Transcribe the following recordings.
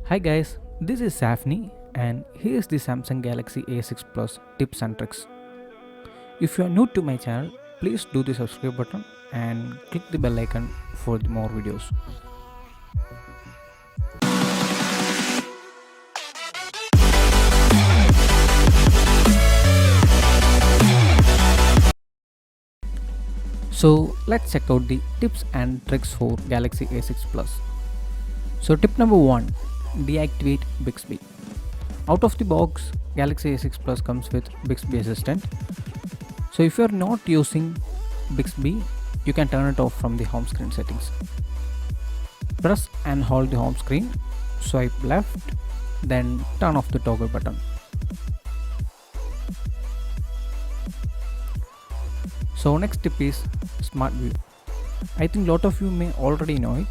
Hi guys, this is Safni and here is the Samsung Galaxy A6 Plus tips and tricks. If you are new to my channel, please do the subscribe button and click the bell icon for the more videos. So let's check out the tips and tricks for Galaxy A6 Plus. So tip number 1, deactivate Bixby. Out of the box, Galaxy A6 Plus comes with Bixby Assistant. So if you are not using Bixby, you can turn it off from the home screen settings. Press and hold the home screen, swipe left, then turn off the toggle button. So next tip is Smart View. I think lot of you may already know it.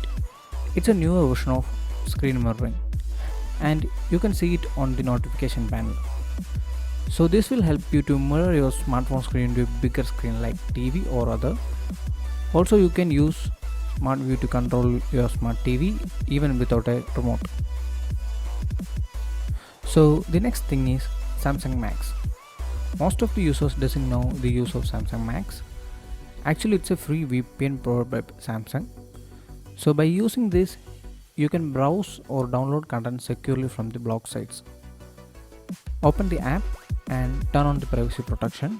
It's a newer version of screen mirroring and you can see it on the notification panel. So this will help you to mirror your smartphone screen to a bigger screen like TV or other. Also you can use Smart View to control your smart TV even without a remote. So the next thing is Samsung Max. Most of the users doesn't know the use of Samsung Max. Actually it's a free VPN provided by Samsung. So by using this, you can browse or download content securely from the blog sites. Open the app and turn on the privacy protection.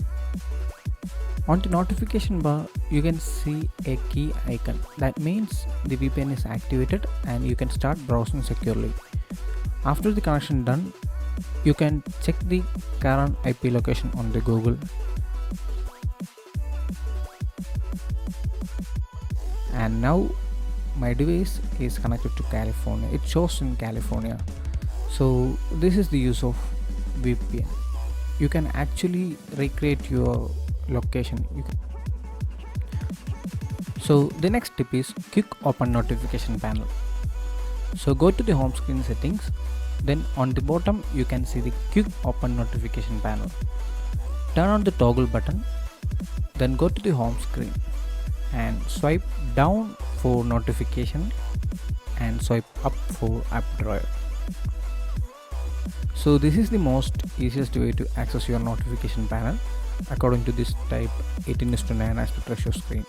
On the notification bar, you can see a key icon. That means the VPN is activated and you can start browsing securely. After the connection done, you can check the current IP location on the Google. And now my device is connected to California. It shows in California. So this is the use of VPN. You can actually recreate your location. So the next tip is quick open notification panel. So go to the home screen settings. Then on the bottom you can see the quick open notification panel. Turn on the toggle button. Then go to the home screen and swipe down for notification and swipe up for app drawer. So this is the most easiest way to access your notification panel according to this type 18:9 aspect ratio screen.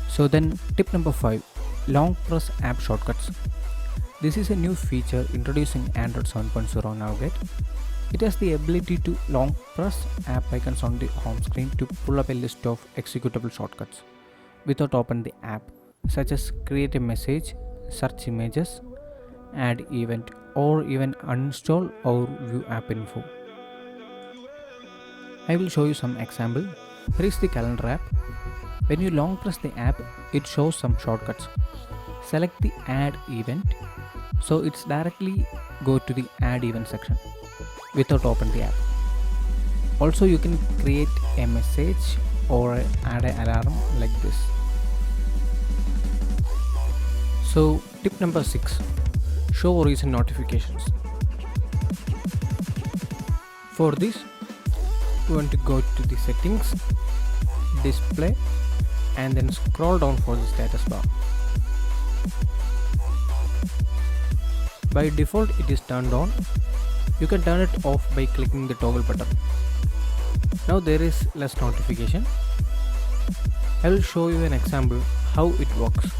So then tip number 5, long press app shortcuts. This is a new feature introducing Android 7.0 Nougat. It has the ability to long press app icons on the home screen to pull up a list of executable shortcuts without opening the app, such as create a message, search images, add event, or even uninstall or view app info. I will show you some example. Here is the calendar app. When you long press the app, it shows some shortcuts. Select the add event, so it's directly go to the add event section without open the app. Also you can create a message or add an alarm like this. So tip number 6, show recent notifications. For this you want to go to the settings, display, and then scroll down for the status bar. By default it is turned on. You can turn it off by clicking the toggle button. Now there is less notification. I will show you an example how it works.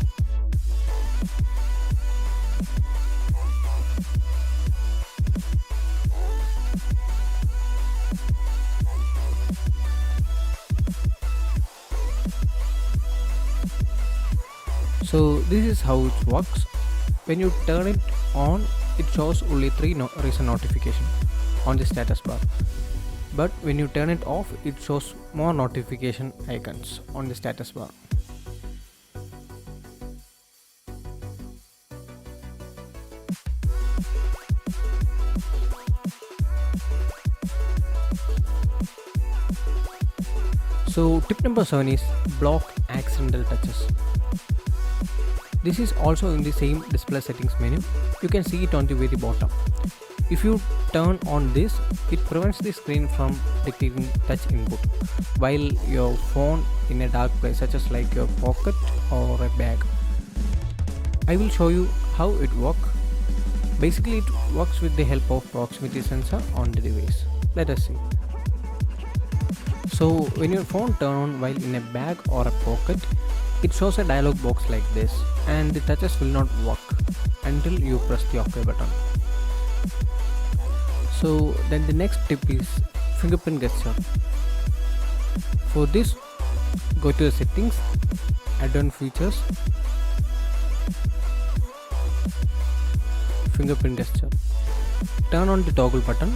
So this is how it works. When you turn it on, it shows only 3 recent notifications on the status bar. But when you turn it off, it shows more notification icons on the status bar. So tip number 7 is block accidental touches. This is also in the same display settings menu. You can see it on the very bottom. If you turn on this, it prevents the screen from detecting touch input while your phone in a dark place such as like your pocket or a bag. I will show you how it works. Basically, it works with the help of proximity sensor on the device. Let us see. So when your phone turns on while in a bag or a pocket, it shows a dialog box like this, and the touches will not work until you press the OK button. So then the next tip is fingerprint gesture. For this, go to the settings, add-on features, fingerprint gesture. Turn on the toggle button.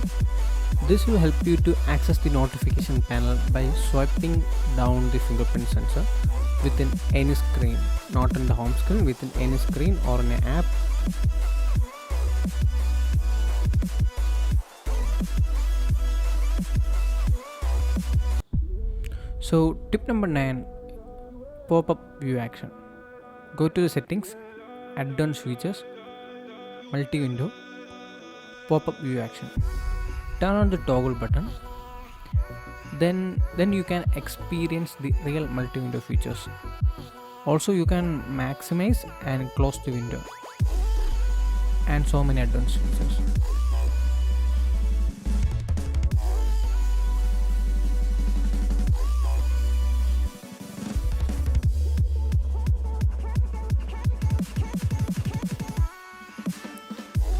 This will help you to access the notification panel by swiping down the fingerprint sensor within any screen, not on the home screen, within any screen or in an app. So tip number 9, pop-up view action. Go to the settings, add-on features, multi-window, pop-up view action. Turn on the toggle button. Then you can experience the real multi-window features. Also, you can maximize and close the window, and so many advanced features.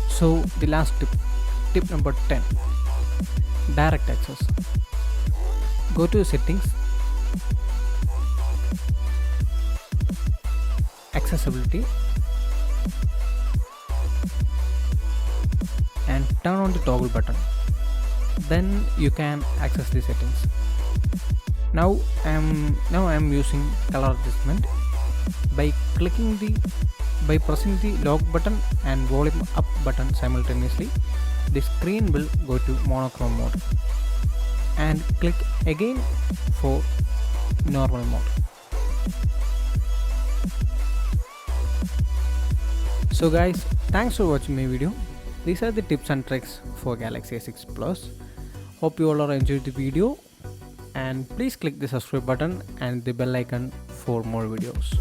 So the last tip number 10, direct access. Go to settings, accessibility, and turn on the toggle button. Then you can access the settings. Now I am using color adjustment. By pressing the lock button and volume up button simultaneously, the screen will go to monochrome mode, and click again for normal mode. So guys, thanks for watching my video. These are the tips and tricks for Galaxy S6 Plus. Hope you all are enjoyed the video, and please click the subscribe button and the bell icon for more videos.